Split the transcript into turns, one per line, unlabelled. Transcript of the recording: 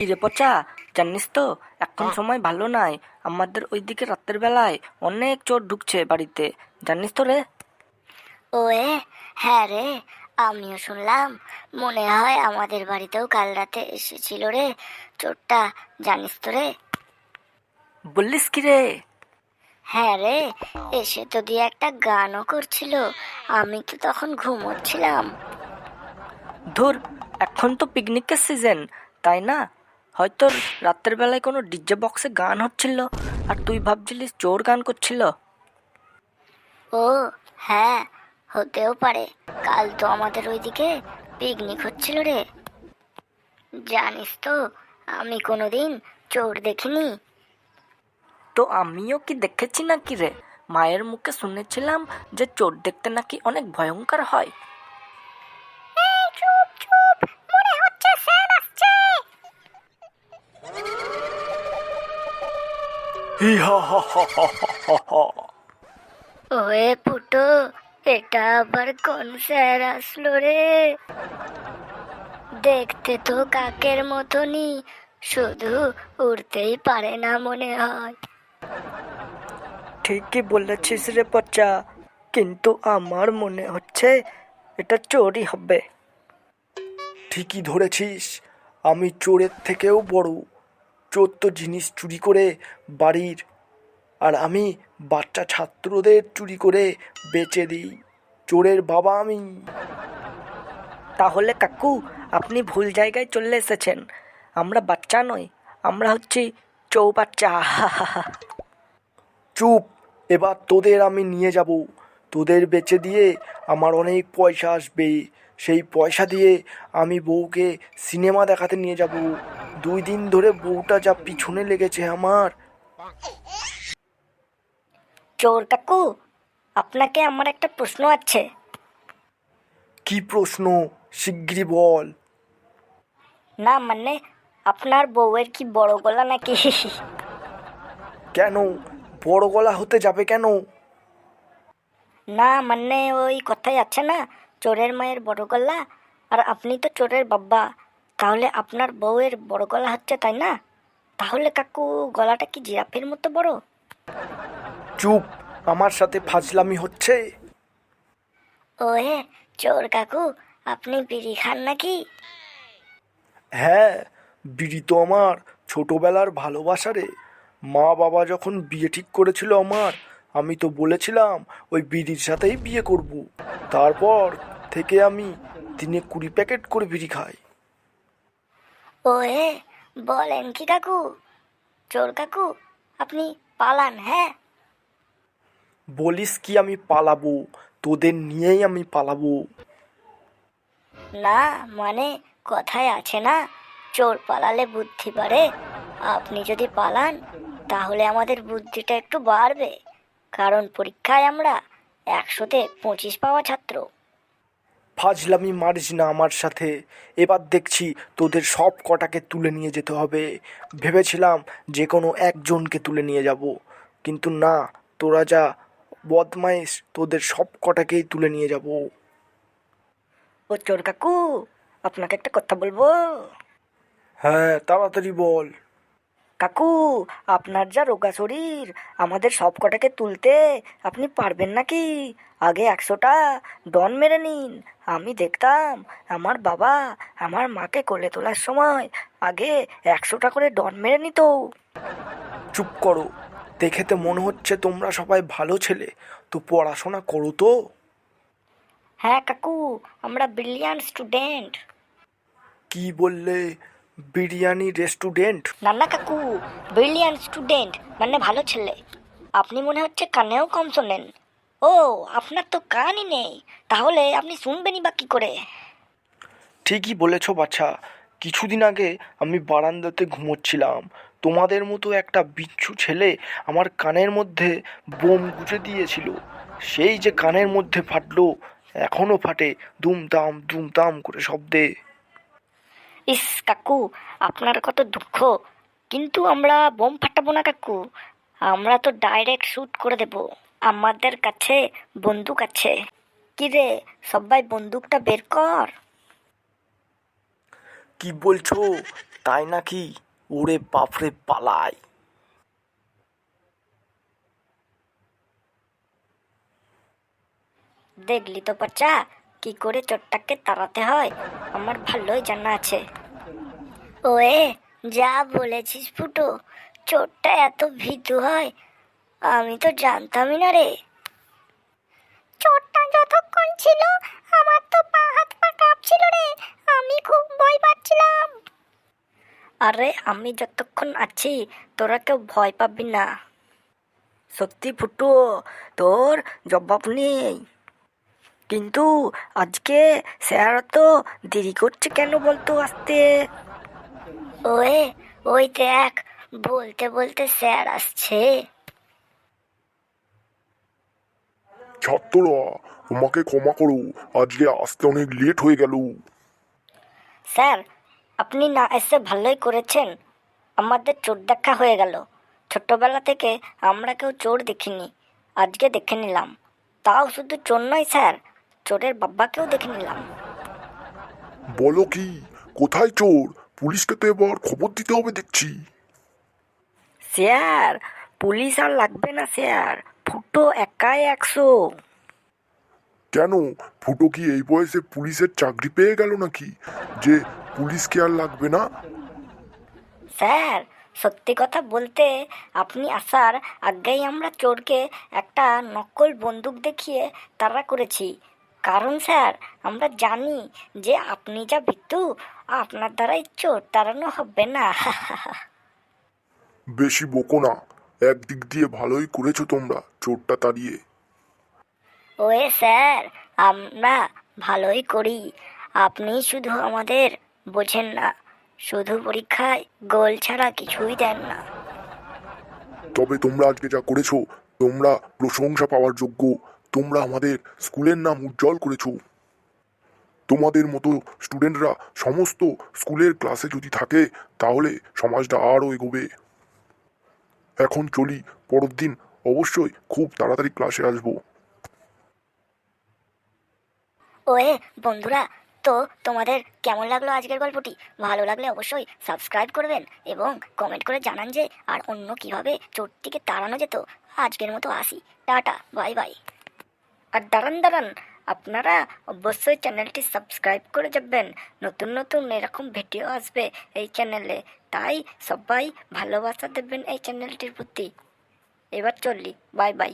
কিরে পচা, জানিস তো এখন সময় ভালো নাই। আমাদের ওইদিকে রাতের বেলায় অনেক চোর ঢুকছে বাড়িতে, জানিস তো রে।
ওয়ে, হ্যাঁ রে, আমিও শুনলাম। মনে হয় আমাদের বাড়িতেও কাল রাতে এসেছিল রে চোরটা, জানিস তো রে।
বললিস কি রে?
হ্যাঁ রে, এসে তো দিয়ে একটা গানও করছিল। আমি তো তখন ঘুমোচ্ছিলাম।
ধুর, এখন তো পিকনিকের সিজন, তাই না? হয়তো রাতের বেলায় কোনো ডিজে বক্সে গান হচ্ছিল আর তুই ভাবছিলিস চোর গান করছিল।
ও হ্যাঁ, হতেও পারে। কাল তো আমাদের ওইদিকে পিকনিক হচ্ছিল রে। জানিস তো, আমি কোনোদিন চোর দেখিনি।
তো আমিও কি দেখেছি নাকি রে? মায়ের মুখে শুনেছিলাম যে চোর দেখতে নাকি অনেক ভয়ঙ্কর হয়।
এই চুপ চুপ, মনে হচ্ছে স্যার আসছে।
হি হা হা হা হা হা হা।
ওয়ে ফুটো, এটা আবার কোন স্যার আসলো রে? দেখতে তো কাকের মতনই, শুধু উড়তেই পারে না মনে হয়।
ঠিকই বলেছিস রে পচা, কিন্তু আমার মনে হচ্ছে এটা চোরই হবে।
ঠিকই ধরেছিস, আমি চোরের থেকেও বড়। চোর তো জিনিস চুরি করে বাড়ির, আর আমি বাচ্চা ছাত্রদের চুরি করে বেচে দিই। চোরের বাবা আমি।
তাহলে কাকু, আপনি ভুল জায়গায় চলে এসেছেন। আমরা বাচ্চা নই, আমরা হচ্ছি চৌবাচ্চা।
চুপ, এবার তোদের আমি নিয়ে যাব। তোদের বেচে দিয়ে আমার অনেক পয়সা আসবে। সেই পয়সা দিয়ে আমি বউকে সিনেমা দেখাতে নিয়ে যাব। 2 দিন ধরে বউটা যা পিছনে লেগেছে আমার।
চোর কাকু, আপনাকে আমার একটা প্রশ্ন আছে।
কি প্রশ্ন? শিগগিরই বল।
না মানে, আপনার বউয়ের কি বড় গলা নাকি?
কেন? বড় গলা হতে যাবে কেন?
না মানে, ওই কথাই আছে না, চোরের মায়ের বড় গলা। আর আপনি তো চোরের বাবা, তাহলে আপনার বউয়ের বড় গলা হচ্ছে, তাই না? তাহলে কাকু, গলাটা কি জিরাফের মতো বড়?
চুপ, আমার সাথে ফাজলামি হচ্ছে।
ওহে চোর কাকু, আপনি বিড়ি খান নাকি?
হ্যাঁ, বিড়ি তো আমার ছোটবেলার ভালোবাসা রে। মা বাবা যখন বিয়ে ঠিক করেছিল আমার, আমি তো বলেছিলাম ওই বিড়ির সাথেই বিয়ে করব। তারপর থেকে আমি দিনে 20 প্যাকেট করে বিড়ি খাই।
ওহে, বলেন কি কাকু? চোর কাকু, আপনি পালান, হ্যাঁ?
বলিস কি আমি পালাবো? তোদের নিয়েই আমি পালাবো।
না মানে, কথায় আছে না, চোর পালালে বুদ্ধি বাড়ে। আপনি যদি পালান, তাহলে আমাদের বুদ্ধিটা একটু বাড়বে। কারণ পরীক্ষায় আমরা 100-তে 25 পাওয়া ছাত্র।
ফাজলামি মারিস না আমার সাথে। এবার দেখছি তোদের সব কটাকে তুলে নিয়ে যেতে হবে। ভেবেছিলাম যে কোনো একজনকে তুলে নিয়ে যাব, কিন্তু না, তোরা যা বদমাইশ, তোদের সব কটাকেই তুলে নিয়ে যাব।
ও চোর কাকু, আপনাকে একটা কথা বলবো।
হ্যাঁ, তাড়াতাড়ি বল।
কাকু, আপনার যা রোগা শরীর, আমাদের সব কটাকে তুলতে আপনি পারবেন নাকি? আগে 100টা ডন মেরে নিন। আমি দেখতাম আমার বাবা আমার মাকে কোলে তোলার সময় আগে 100টা করে ডন মেরে নিত।
চুপ করো। দেখে তো মনে হচ্ছে তোমরা সবাই ভালো ছেলে, তো পড়াশোনা করো তো।
হ্যাঁ কাকু, আমরা ব্রিলিয়ান্ট স্টুডেন্ট।
কি বললে? বিরিয়ানি রেস্টুরেন্ট?
না না কাকু, ব্রিলিয়ান্ট স্টুডেন্ট মানে ভালো ছেলে। আপনি মনে হচ্ছে কানেও কম শোনেন। ও, আপনার তো কানই নেই, তাহলে আপনি শুনবেনই বা কী করে?
ঠিকই বলেছো বাছা। কিছুদিন আগে আমি বারান্দাতে ঘুমোচ্ছিলাম, তোমাদের মতো একটা বিচ্ছু ছেলে আমার কানের মধ্যে বোম গুঁজে দিয়েছিল। সেই যে কানের মধ্যে ফাটলো, এখনো ফাটে দুম দাম করে শব্দে।
ইস কাকু, আপনার কত দুঃখ। কিন্তু আমরা বোম ফাটাবো না কাকু, আমরা তো ডাইরেক্ট শ্যুট করে দেব। আমাদের কাছে বন্দুক আছে। কি রে, সবাই বন্দুকটা বের কর।
কি বলছো? তাই নাকি? ওরে বাপরে, পালাই।
দেখলি তো বাচ্চা, কি করে চোরটাকে তাড়াতে হয় আমার ভালোই জানা আছে। ওয়ে, যা বলেছিস ফুটো, চোরটা এত ভীতু হয় আমি তো জানতামই না রে। চোরটা যতক্ষণ ছিল আমার তো পা হাত পা কাঁপছিল রে, আমি খুব ভয় পাচ্ছিলাম।
আরে আমি যতক্ষণ আছি তোরা কেউ ভয় পাবি না। সত্যি ফুটু, তোর জবাব নেই। কিন্তু আজকে স্যার তো দেরি করছে কেন বলতো আসতে?
ওয়ে, ওই দেখ, বলতে বলতে স্যার আসছে।
ছাত্ররা, আমাকে ক্ষমা করো, আজকে আসতে অনেক লেট হয়ে গেল।
স্যার, আপনি না এসে ভালোই করেছেন, আমাদের চোর দেখা হয়ে গেল। ছোট্টবেলা থেকে আমরা কেউ চোর দেখিনি, আজকে দেখে নিলাম। তাও শুধু চোর নয় স্যার, চোরের বাবাকেও দেখে নিলাম।
বলো কি, কোথায় চোর? পুলিশকে তো এবার খবর দিতে হবে দেখছি।
স্যার, পুলিশ আর লাগবে না স্যার, ফুটো একাই 100।
কেন, ফুটো কি এই বয়সে পুলিশের চাকরি পেয়ে গেল নাকি যে পুলিশকে আর লাগবে না?
স্যার, সত্যি কথা বলতে আপনি আসার আগেই আমরা চোরকে একটা নকল বন্দুক দেখিয়ে তাড়া করেছি। কারণ স্যার, আমরা জানি যে আপনি যা ভীতু, আপনার দ্বারাই চোর তাড়ানো হবে না।
বেশি বকো না, একদিক দিয়ে ভালোই করেছো তোমরা চোরটা তাড়িয়ে।
ওয়ে স্যার, আমরা ভালোই করি, আপনি শুধু আমাদের বোঝেন না, শুধু পরীক্ষায় গোল ছাড়া কিছুই দেন না।
তবে তোমরা আজকে যা করেছো, তোমরা প্রশংসা পাওয়ার যোগ্য। তোমরা আমাদের স্কুলের নাম উজ্জ্বল করেছো। তোমাদের মতো স্টুডেন্টরা সমস্ত স্কুলের ক্লাসে যদি থাকে তাহলে সমাজটা আরও এগোবে। এখন চলি, পরের দিন অবশ্যই খুব তাড়াতাড়ি ক্লাসে আসবো।
ওয়ে বন্ধুরা, তো তোমাদের কেমন লাগলো আজকের গল্পটি? ভালো লাগলে অবশ্যই সাবস্ক্রাইব করবেন এবং কমেন্ট করে জানান যে আর অন্য কিভাবে চোরটিকে তাড়ানো যেত। আজকের মতো আসি, টাটা, বাই বাই।
আর দাঁড়ান দাঁড়ান, আপনারা অবশ্যই চ্যানেলটি সাবস্ক্রাইব করে যাবেন। নতুন নতুন এরকম ভিডিও আসবে এই চ্যানেলে, তাই সবাই ভালোবাসা দেবেন এই চ্যানেলটির প্রতি। এবার চললি, বাই বাই।